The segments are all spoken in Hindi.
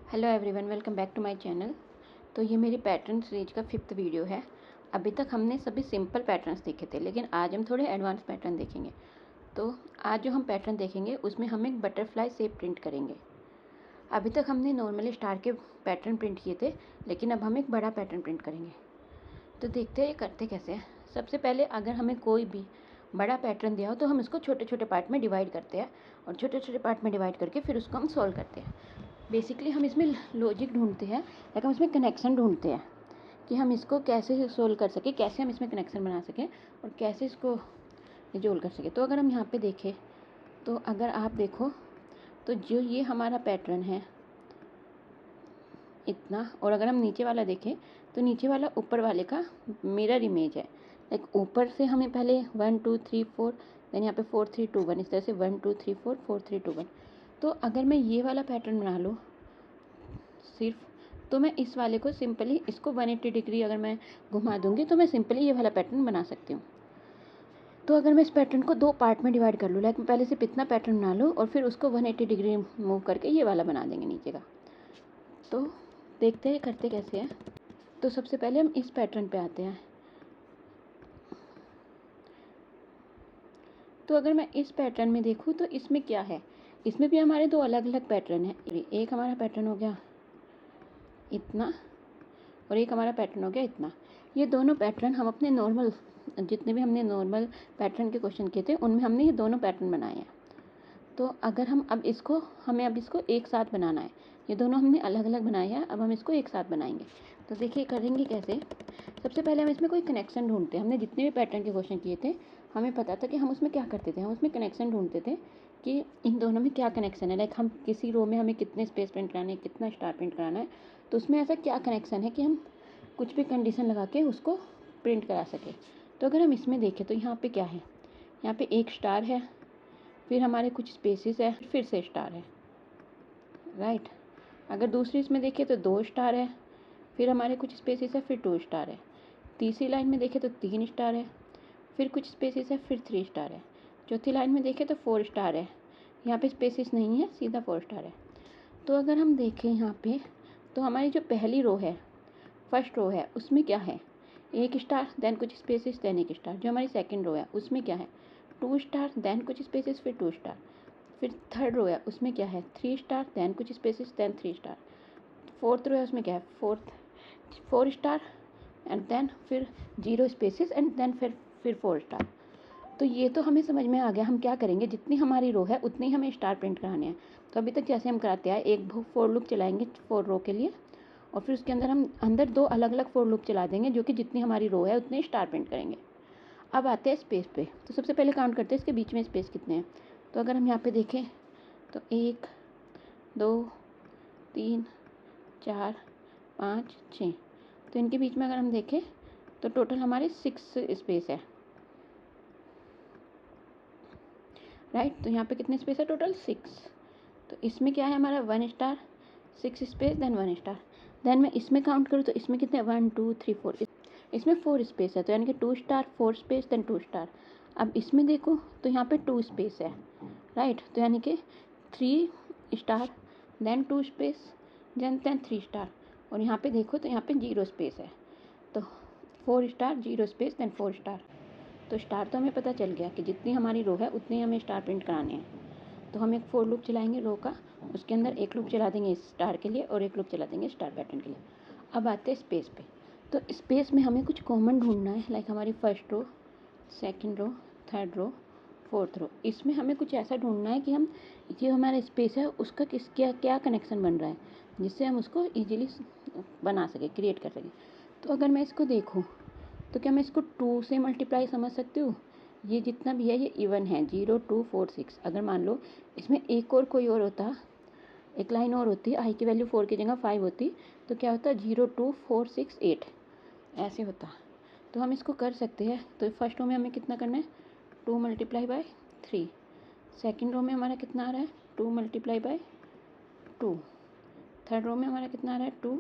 Hello everyone, welcome back to my channel. तो ये मेरी पैटर्न सीरीज का 5th वीडियो है। अभी तक हमने सभी सिंपल पैटर्न्स देखे थे, लेकिन आज हम थोड़े एडवांस पैटर्न देखेंगे। तो आज जो हम पैटर्न देखेंगे उसमें हम एक बटरफ्लाई शेप प्रिंट करेंगे। अभी तक हमने नॉर्मली स्टार के पैटर्न प्रिंट किए थे, लेकिन अब हम एक बड़ा पैटर्न प्रिंट करेंगे। तो देखते हैं ये करते कैसे हैं। सबसे पहले अगर हमें कोई भी बड़ा पैटर्न दिया हो तो हम इसको छोटे छोटे पार्ट में डिवाइड करते हैं, और छोटे छोटे पार्ट में डिवाइड करके फिर उसको हम सॉल्व करते हैं। बेसिकली हम इसमें लॉजिक ढूंढते हैं, लाइक हम इसमें कनेक्शन ढूंढते हैं कि हम इसको कैसे सोल्व कर सकें, कैसे हम इसमें कनेक्शन बना सकें और कैसे इसको रिजोल्व कर सकें। तो अगर हम यहाँ पे देखें, तो अगर आप देखो तो जो ये हमारा पैटर्न है इतना, और अगर हम नीचे वाला देखें तो नीचे वाला ऊपर वाले का मिरर इमेज है। लाइक ऊपर से हमें पहले 1 2 3 4, देन यहाँ पे 4 3 2 1, इस तरह से 1 2 3 4 4 3 2 1। तो अगर मैं ये वाला पैटर्न बना लूँ सिर्फ, तो मैं इस वाले को सिंपली इसको 180 डिग्री अगर मैं घुमा दूंगी तो मैं सिंपली ये वाला पैटर्न बना सकती हूँ। तो अगर मैं इस पैटर्न को दो पार्ट में डिवाइड कर लूँ, लाइक मैं पहले से इतना पैटर्न बना लूँ और फिर उसको 180 डिग्री मूव करके ये वाला बना देंगे नीचे का। तो देखते हैं करते कैसे हैं। तो सबसे पहले हम इस पैटर्न पे आते हैं। तो अगर मैं इस पैटर्न में देखूँ तो इसमें क्या है, इसमें भी हमारे दो अलग अलग पैटर्न हैं। एक हमारा पैटर्न हो गया इतना और एक हमारा पैटर्न हो गया इतना। ये दोनों पैटर्न हम अपने नॉर्मल, जितने भी हमने नॉर्मल पैटर्न के क्वेश्चन किए थे उनमें हमने ये दोनों पैटर्न बनाए हैं। तो अगर हम अब इसको हमें अब इसको एक साथ बनाना है। ये दोनों हमने अलग अलग बनाए हैं, अब हम इसको एक साथ बनाएंगे। तो देखिए करेंगे कैसे। सबसे पहले हम इसमें कोई कनेक्शन ढूंढते हैं। हमने जितने भी पैटर्न के क्वेश्चन किए थे हमें पता था कि हम उसमें क्या करते थे, हम उसमें कनेक्शन ढूंढते थे कि इन दोनों में क्या कनेक्शन है। लाइक हम किसी रो में हमें कितने स्पेस प्रिंट कराने हैं, कितना स्टार प्रिंट कराना है, तो उसमें ऐसा क्या कनेक्शन है कि हम कुछ भी कंडीशन लगा के उसको प्रिंट करा सके। तो अगर हम इसमें देखें तो यहाँ पे क्या है, यहाँ पे एक स्टार है, फिर हमारे कुछ स्पेसेस है, फिर से स्टार है, राइट। अगर दूसरी इसमें देखें तो 2 स्टार है, फिर हमारे कुछ स्पेसेस है, फिर 2 स्टार है। तीसरी लाइन में देखें तो 3 स्टार है, फिर कुछ स्पेसेस है, फिर 3 स्टार है। चौथी लाइन में देखें तो 4 स्टार है, यहाँ पे स्पेसेस नहीं है, सीधा 4 स्टार है। तो अगर हम देखें यहाँ पे, तो हमारी जो पहली रो है, फर्स्ट रो है, उसमें क्या है, एक स्टार देन कुछ स्पेसेस देन एक स्टार। जो हमारी सेकंड रो है उसमें क्या है, 2 स्टार देन कुछ स्पेसेस फिर 2 स्टार। फिर थर्ड रो है उसमें क्या है, 3 स्टार देन कुछ spaces then 3 star. Fourth row है उसमें क्या है, 4 स्टार एंड देन फिर 0 स्पेसेस एंड देन फिर 4 स्टार। तो ये तो हमें समझ में आ गया। हम क्या करेंगे, जितनी हमारी रो है उतनी हमें स्टार प्रिंट कराने हैं। तो अभी तक जैसे हम कराते आए, एक फोर लूप चलाएंगे 4 रो के लिए, और फिर उसके अंदर हम अंदर 2 अलग अलग फोर लूप चला देंगे जो कि जितनी हमारी रो है उतने स्टार प्रिंट करेंगे। अब आते हैं स्पेस पे। तो सबसे पहले काउंट करते हैं इसके बीच में स्पेस कितने हैं। तो अगर हम यहाँ पे देखें तो 1 2 3 4 5 6, तो इनके बीच में अगर हम देखें तो टोटल हमारे 6 स्पेस है, राइट। तो यहाँ पे कितने स्पेस है, टोटल 6। तो इसमें क्या है हमारा 1 star, 6 space then 1 star. Then मैं इसमें काउंट करूँ तो इसमें कितने 1 2 3 4, इसमें 4 स्पेस है, तो यानी कि 2 स्टार 4 स्पेस देन 2 स्टार। अब इसमें देखो तो यहाँ पे 2 स्पेस है, राइट। तो यानी कि 3 star then 2 space then 3 star. और यहाँ पे देखो तो यहाँ पे 0 स्पेस है, तो 4 स्टार 0 स्पेस देन 4 स्टार। तो स्टार तो हमें पता चल गया कि जितनी हमारी रो है उतनी हमें स्टार प्रिंट कराने हैं। तो हम एक फोर लूप चलाएंगे रो का, उसके अंदर एक लूप चला देंगे स्टार के लिए और एक लूप चला देंगे स्टार पैटर्न के लिए। अब आते हैं स्पेस पे। तो स्पेस में हमें कुछ कॉमन ढूंढना है, लाइक हमारी first row, second row, third row, fourth row. इसमें हमें कुछ ऐसा ढूंढना है कि हम जो हमारा स्पेस है उसका क्या क्या कनेक्शन बन रहा है, जिससे हम उसको ईजिली बना सकें, क्रिएट कर सकें। तो अगर मैं इसको देखूँ तो क्या मैं इसको 2 से मल्टीप्लाई समझ सकती हूँ। ये जितना भी है ये इवन है, 0 2 4 6। अगर मान लो इसमें एक और कोई और होता, एक लाइन और होती, आई की वैल्यू 4 की जगह 5 होती, तो क्या होता, 0 2 4 6 8 ऐसे होता। तो हम इसको कर सकते हैं। तो फर्स्ट रो में हमें कितना करना है, 2 मल्टीप्लाई बाय 3। सेकेंड रो में हमारा कितना आ रहा है, 2 मल्टीप्लाई बाय 2। थर्ड रो में हमारा कितना आ रहा है, 2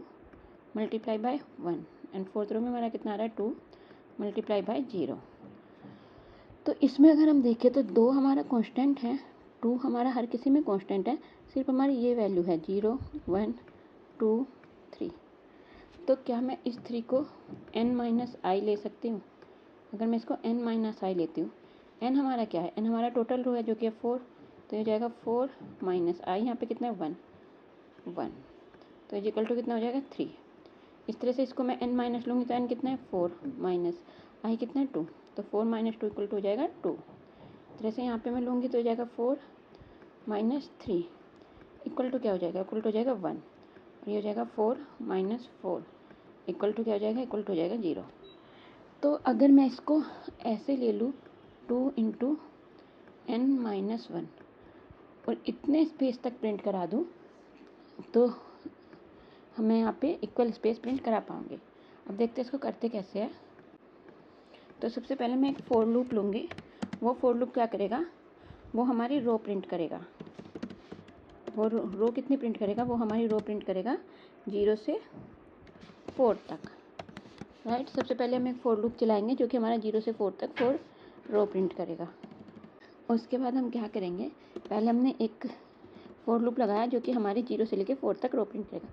multiply by 1। And fourth row में हमारा कितना आ रहा है, 2 मल्टीप्लाई बाय 0। तो इसमें अगर हम देखें तो 2 हमारा कांस्टेंट है, 2 हमारा हर किसी में कांस्टेंट है, सिर्फ हमारी ये वैल्यू है 0 1 2 3। तो क्या मैं इस 3 को n माइनस आई ले सकती हूँ? अगर मैं इसको n माइनस आई लेती हूँ, n हमारा क्या है? n हमारा टोटल रो है जो कि है 4, तो ये जाएगा 4 माइनस आई, यहाँ पे कितना है 1, तो ये इक्वल टू कितना हो जाएगा 3। इस तरह से इसको मैं n माइनस लूँगी तो n कितना है 4 माइनस आई कितना है 2, तो 4 माइनस 2 इक्वल टू हो जाएगा 2। इस तरह से यहाँ पे मैं लूँगी तो हो जाएगा 4 माइनस 3 इक्वल टू क्या हो जाएगा? इक्वल टू हो जाएगा 1, और ये हो जाएगा 4 माइनस 4 इक्वल टू क्या हो जाएगा? इक्वल टू हो जाएगा 0। तो अगर मैं इसको ऐसे ले लूँ 2 इंटू n माइनस 1 और इतने स्पेस तक प्रिंट करा दूँ तो हमें यहाँ पे इक्वल स्पेस प्रिंट करा पाऊँगी। अब देखते हैं इसको करते कैसे है। तो सबसे पहले मैं एक फॉर लूप लूँगी। वो फॉर लूप क्या करेगा? वो हमारी रो प्रिंट करेगा। वो रो कितनी प्रिंट करेगा? वो हमारी रो प्रिंट करेगा 0 से 4 तक, राइट। सबसे पहले हम एक फॉर लूप चलाएंगे जो कि हमारा 0 से 4 तक 4 रो प्रिंट करेगा। उसके बाद हम क्या करेंगे? पहले हमने एक फॉर लूप लगाया जो कि हमारी 0 से लेकर 4 तक रो प्रिंट करेगा।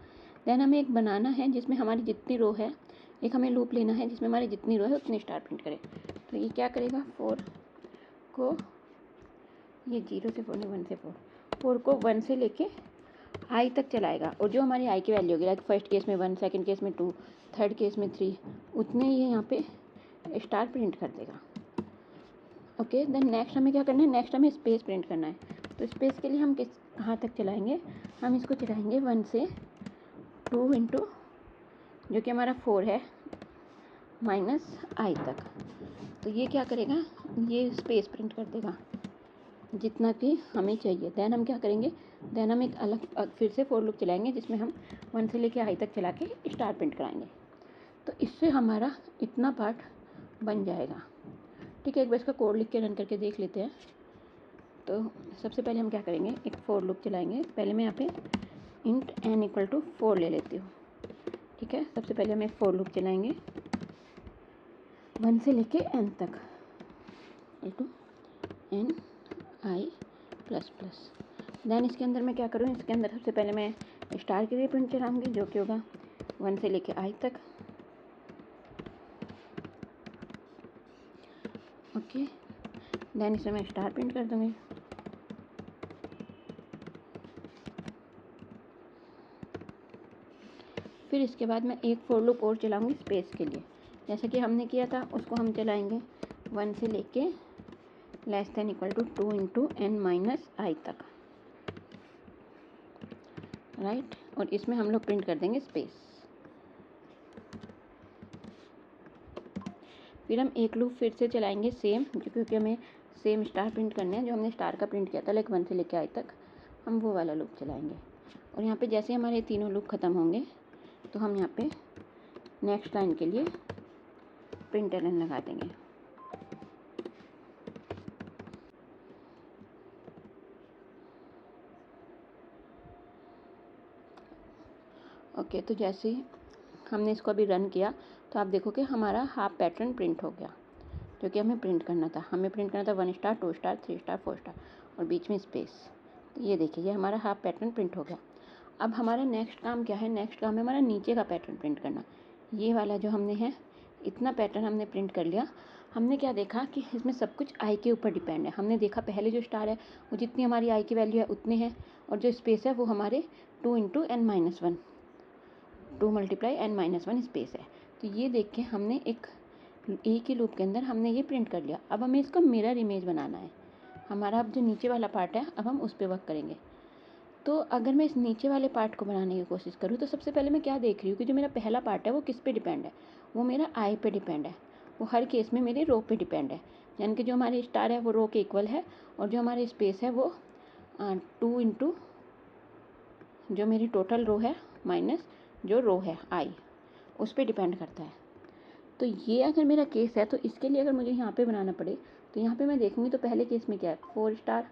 देन हमें एक बनाना है जिसमें हमारी जितनी रो है, एक हमें लूप लेना है जिसमें हमारी जितनी रो है उतनी स्टार प्रिंट करे। तो ये क्या करेगा? 4 को ये 0 से 4 नहीं 1 से 4 को 1 से लेके आई तक चलाएगा, और जो हमारी आई की वैल्यू होगी, लाइक फर्स्ट केस में 1, सेकंड केस में 2, थर्ड केस में 3, उतने ये यहाँ पे स्टार प्रिंट कर देगा। ओके, देन नेक्स्ट हमें क्या करना है? नेक्स्ट हमें स्पेस प्रिंट करना है। तो स्पेस के लिए हम कहाँ तक चलाएंगे? हम इसको चलाएंगे 1 से 2 इंटू जो कि हमारा 4 है माइनस आई तक। तो ये क्या करेगा? ये स्पेस प्रिंट कर देगा जितना कि हमें चाहिए। देन हम क्या करेंगे? देन हम एक अलग फिर से फॉर लूप चलाएंगे जिसमें हम 1 से लेके आई तक चला के स्टार प्रिंट कराएंगे। तो इससे हमारा इतना पार्ट बन जाएगा। ठीक है, एक बार इसका कोड लिख के रन करके देख लेते हैं। तो सबसे पहले हम क्या करेंगे? एक फॉर लूप चलाएंगे। पहले मैं यहाँ पे इंट n इक्वल टू 4 ले लेती हूँ। ठीक है, सबसे पहले हम एक फॉर लूप चलाएंगे 1 से लेके n तक equal to n i plus plus. Then इसके अंदर मैं क्या करूँ? इसके अंदर सबसे पहले मैं स्टार के लिए प्रिंट चलाऊँगी जो कि होगा 1 से लेके i तक। ओके, देन इसमें मैं स्टार प्रिंट कर दूँगी। फिर इसके बाद मैं एक फॉर लूप और चलाऊँगी स्पेस के लिए, जैसे कि हमने किया था उसको हम चलाएंगे 1 से लेके less than equal to 2 into n minus i तक, राइट। और इसमें हम लोग प्रिंट कर देंगे स्पेस। फिर हम एक लूप फिर से चलाएंगे सेम, क्योंकि हमें सेम स्टार प्रिंट करने हैं जो हमने स्टार का प्रिंट किया था, लाइक 1 से लेके आई तक हम वो वाला लूप चलाएंगे। और यहाँ पे जैसे हमारे तीनों लूप ख़त्म होंगे तो हम यहाँ पे नेक्स्ट लाइन के लिए प्रिंट एलन लगा देंगे। ओके, तो जैसे ही हमने इसको अभी रन किया तो आप देखो कि हमारा हाफ पैटर्न प्रिंट हो गया जो कि हमें प्रिंट करना था। हमें प्रिंट करना था 1 स्टार, 2 स्टार, 3 स्टार, 4 स्टार और बीच में स्पेस। तो ये देखिए, ये हमारा हाफ पैटर्न प्रिंट हो गया। अब हमारा नेक्स्ट काम क्या है? नेक्स्ट काम है हमारा नीचे का पैटर्न प्रिंट करना। ये वाला जो हमने है, इतना पैटर्न हमने प्रिंट कर लिया। हमने क्या देखा कि इसमें सब कुछ आई के ऊपर डिपेंड है। हमने देखा पहले जो स्टार है वो जितनी हमारी आई की वैल्यू है उतने हैं, और जो स्पेस है वो हमारे 2 into n minus 1, 2 multiply n minus 1 space है। तो ये देख के हमने एक ही लूप के अंदर हमने ये प्रिंट कर लिया। अब हमें इसका मिरर इमेज बनाना है। हमारा अब जो नीचे वाला पार्ट है अब हम उस पर वर्क करेंगे। तो अगर मैं इस नीचे वाले पार्ट को बनाने की कोशिश करूँ तो सबसे पहले मैं क्या देख रही हूँ कि जो मेरा पहला पार्ट है वो किस पे डिपेंड है? वो मेरा आई पे डिपेंड है। वो हर केस में मेरे रो पे डिपेंड है, यानी कि जो हमारी स्टार है वो रो के इक्वल है, और जो हमारी स्पेस है वो 2 इंटू जो मेरी टोटल रो है माइनस जो रो है आई, उस पर डिपेंड करता है। तो ये अगर मेरा केस है तो इसके लिए अगर मुझे यहाँ पे बनाना पड़े तो यहाँ पे मैं देखूँगी तो पहले केस में क्या है? 4 star,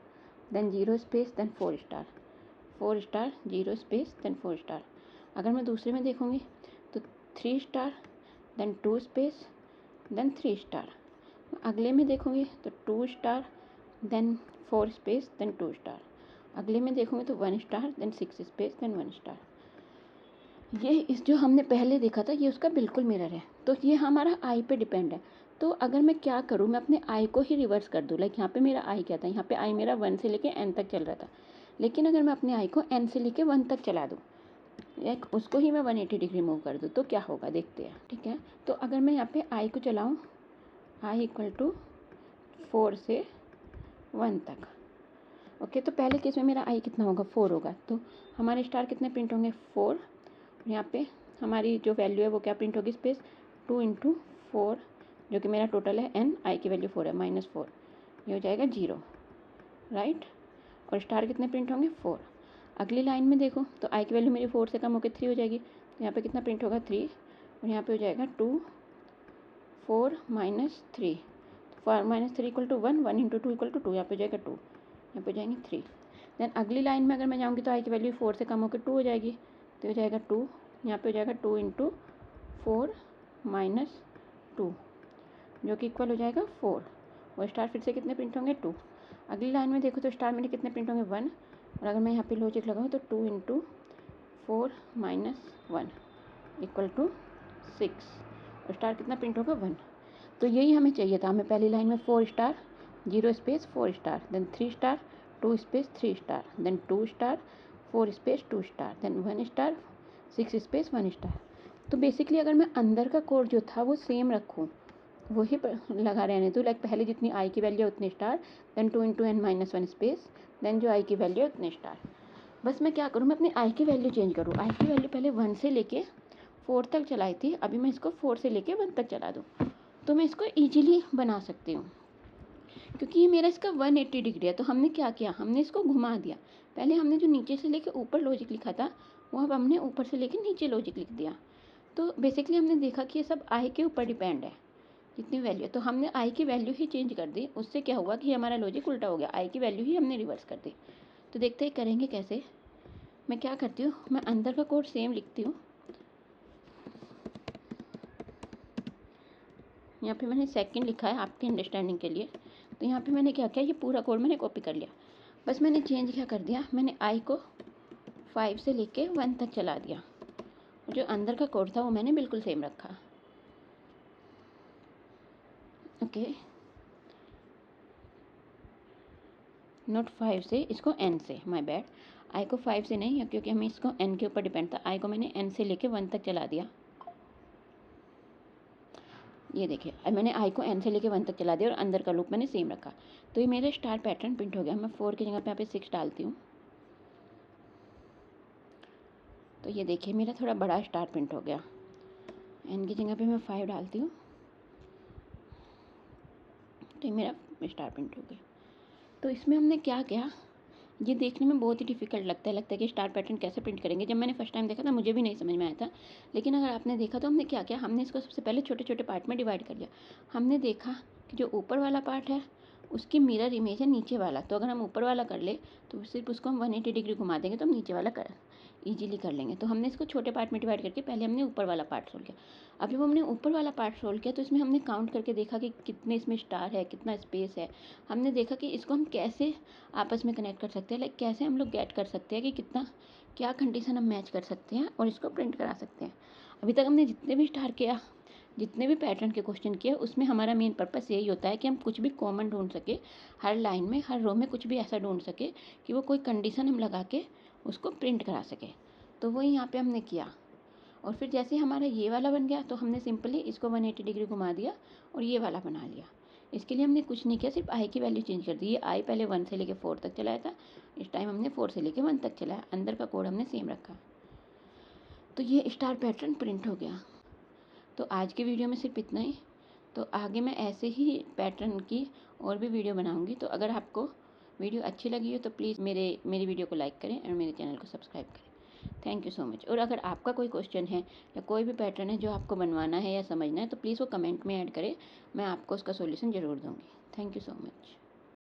then 0 space, then 4 star, 4 star, 0 space, then 4 star. अगर मैं दूसरे में देखूँगी तो 3 star, then 2 space, then 3 star. अगले में देखूँगी तो 2 star, then 4 space, then 2 star. अगले में देखूँगी तो 1 star, then 6 space, then 1 star. ये इस जो हमने पहले देखा था ये उसका बिल्कुल मिरर है। तो ये हमारा आई पे डिपेंड है। तो अगर मैं क्या करूँ, मैं अपने आई को ही रिवर्स कर दूँ। लाइक यहाँ पे मेरा आई क्या था, यहाँ पे आई मेरा 1 से लेके n तक चल रहा था, लेकिन अगर मैं अपने आई को n से लेके 1 तक चला दूँ, एक उसको ही मैं 180 डिग्री मूव कर दूँ, तो क्या होगा देखते हैं। ठीक है, तो अगर मैं यहाँ पे आई को चलाऊँ, आई इक्वल टू 4 से 1 तक। ओके, तो पहले केस में मेरा आई कितना होगा, 4 होगा। तो हमारे स्टार कितने प्रिंट होंगे, 4। यहाँ पे हमारी जो वैल्यू है वो क्या प्रिंट होगी, स्पेस 2 × 4, जो कि मेरा टोटल है n, आई की वैल्यू 4 है, -4, ये हो जाएगा 0, राइट। और स्टार कितने प्रिंट होंगे, 4। अगली लाइन में देखो तो आई की वैल्यू मेरी 4 से कम होकर 3 हो जाएगी, तो यहाँ पे कितना प्रिंट होगा, 3, और यहाँ पे हो जाएगा 2, 4 - 3, 3 = 1, 1 × 2 = 2, यहाँ पे हो जाएगा 2, यहाँ पे हो जाएंगे 3। देन अगली लाइन में अगर मैं जाऊँगी तो आई की वैल्यू 4 से कम होकर 2 हो जाएगी, तो हो जाएगा 2, यहाँ पे हो जाएगा 2 × 4 - 2, जो कि इक्वल हो जाएगा 4, और स्टार फिर से कितने प्रिंट होंगे, 2। अगली लाइन में देखो तो स्टार मेरे कितने प्रिंट होंगे, 1, और अगर मैं यहाँ पे लॉजिक लगाऊँ तो 2 × 4 - 1 = 6, और स्टार कितना प्रिंट होगा, 1। तो यही हमें चाहिए था। हमें पहली लाइन में 4 star 0 space 4 star, then 3 star 2 space 3 star, then 2 star 4 space 2 star, then 1 star 6 space 1 star. तो बेसिकली अगर मैं अंदर का कोड जो था वो सेम रखूँ, वही लगा रहने दूँ, लाइक पहले जितनी आई की वैल्यू है उतने star, then 2 × n - 1 space, then जो आई की वैल्यू है उतने स्टार। बस मैं क्या करूँ, मैं अपनी आई की वैल्यू चेंज करूँ। आई की वैल्यू पहले 1 से लेके 4 तक चलाई थी, अभी मैं इसको 4 से लेके 1 तक चला दूँ, तो मैं इसको ईजिली बना सकती हूँ, क्योंकि ये मेरा इसका 180 डिग्री है। तो हमने क्या किया, हमने इसको घुमा दिया। पहले हमने जो नीचे से लेके ऊपर लॉजिक लिखा था, वो अब हमने ऊपर से लेके नीचे लॉजिक लिख दिया। तो बेसिकली हमने देखा कि ये सब आई के ऊपर डिपेंड है, जितनी वैल्यू है। तो हमने आई की वैल्यू ही चेंज कर दी, उससे क्या हुआ कि हमारा लॉजिक उल्टा हो गया, आई की वैल्यू ही हमने रिवर्स कर दी। तो देखते हैं करेंगे कैसे। मैं क्या करती हूँ, मैं अंदर का कोड सेम लिखती हूँ। यहाँ पे मैंने सेकंड लिखा है आपके अंडरस्टैंडिंग के लिए। तो यहाँ पे मैंने क्या किया, ये पूरा कोड मैंने कॉपी कर लिया। बस मैंने चेंज क्या कर दिया, मैंने आई को 5 से लेके 1 तक चला दिया, और जो अंदर का कोड था वो मैंने बिल्कुल सेम रखा। ओके, नोट 5 से, इसको n से, माय बैड। आई को 5 से नहीं, क्योंकि हमें इसको n के ऊपर डिपेंड था। आई को मैंने n से लेके 1 तक चला दिया। ये देखिए, अब मैंने आई को n से लेके 1 तक चला दिया और अंदर का लूप मैंने सेम रखा। तो ये मेरा स्टार पैटर्न प्रिंट हो गया। मैं 4 की जगह पे यहाँ पे 6 डालती हूँ, तो ये देखिए मेरा थोड़ा बड़ा स्टार प्रिंट हो गया। n की जगह पे मैं 5 डालती हूँ, तो ये मेरा स्टार प्रिंट हो गया। तो इसमें हमने क्या किया, ये देखने में बहुत ही डिफ़िकल्ट लगता है कि स्टार पैटर्न कैसे प्रिंट करेंगे। जब मैंने फर्स्ट टाइम देखा था मुझे भी नहीं समझ में आया था, लेकिन अगर आपने देखा तो हमने क्या किया, हमने इसको सबसे पहले छोटे छोटे पार्ट में डिवाइड कर लिया। हमने देखा कि जो ऊपर वाला पार्ट है उसकी मिरर इमेज है नीचे वाला, तो अगर हम ऊपर वाला कर ले तो सिर्फ उसको हम 180 डिग्री घुमा देंगे तो हम नीचे वाला ईजिली कर लेंगे। तो हमने इसको छोटे पार्ट में डिवाइड करके पहले हमने ऊपर वाला पार्ट सोल्व किया। अब जब हमने ऊपर वाला पार्ट सोल्व किया तो इसमें हमने काउंट करके देखा कि कितने इसमें स्टार है, कितना स्पेस है। हमने देखा कि इसको हम कैसे आपस में कनेक्ट कर सकते हैं, लाइक कैसे हम लोग गेट कर सकते हैं कि कितना क्या कंडीशन हम मैच कर सकते हैं और इसको प्रिंट करा सकते हैं। अभी तक हमने जितने भी स्टार किया, जितने भी पैटर्न के क्वेश्चन किए, उसमें हमारा मेन पर्पस यही होता है कि हम कुछ भी कॉमन ढूंढ सके, हर लाइन में हर रो में कुछ भी ऐसा ढूंढ सके कि वो कोई कंडीशन हम लगा के उसको प्रिंट करा सके। तो वही यहाँ पे हमने किया, और फिर जैसे हमारा ये वाला बन गया तो हमने सिंपली इसको 180 डिग्री घुमा दिया और ये वाला बना लिया। इसके लिए हमने कुछ नहीं किया, सिर्फ आई की वैल्यू चेंज कर दी। ये आई पहले 1 से लेके 4 तक चलाया था, इस टाइम हमने 4 से लेके 1 तक चलाया। अंदर का कोड हमने सेम रखा, तो ये स्टार पैटर्न प्रिंट हो गया। तो आज की वीडियो में सिर्फ इतना ही। तो आगे मैं ऐसे ही पैटर्न की और भी वीडियो बनाऊंगी। तो अगर आपको वीडियो अच्छी लगी हो तो प्लीज़ मेरी वीडियो को लाइक करें और मेरे चैनल को सब्सक्राइब करें। Thank you so much. और अगर आपका कोई क्वेश्चन है या कोई भी पैटर्न है जो आपको बनवाना है या समझना है तो प्लीज़ वो कमेंट में ऐड करें, मैं आपको उसका सॉल्यूशन ज़रूर दूँगी। Thank you so much.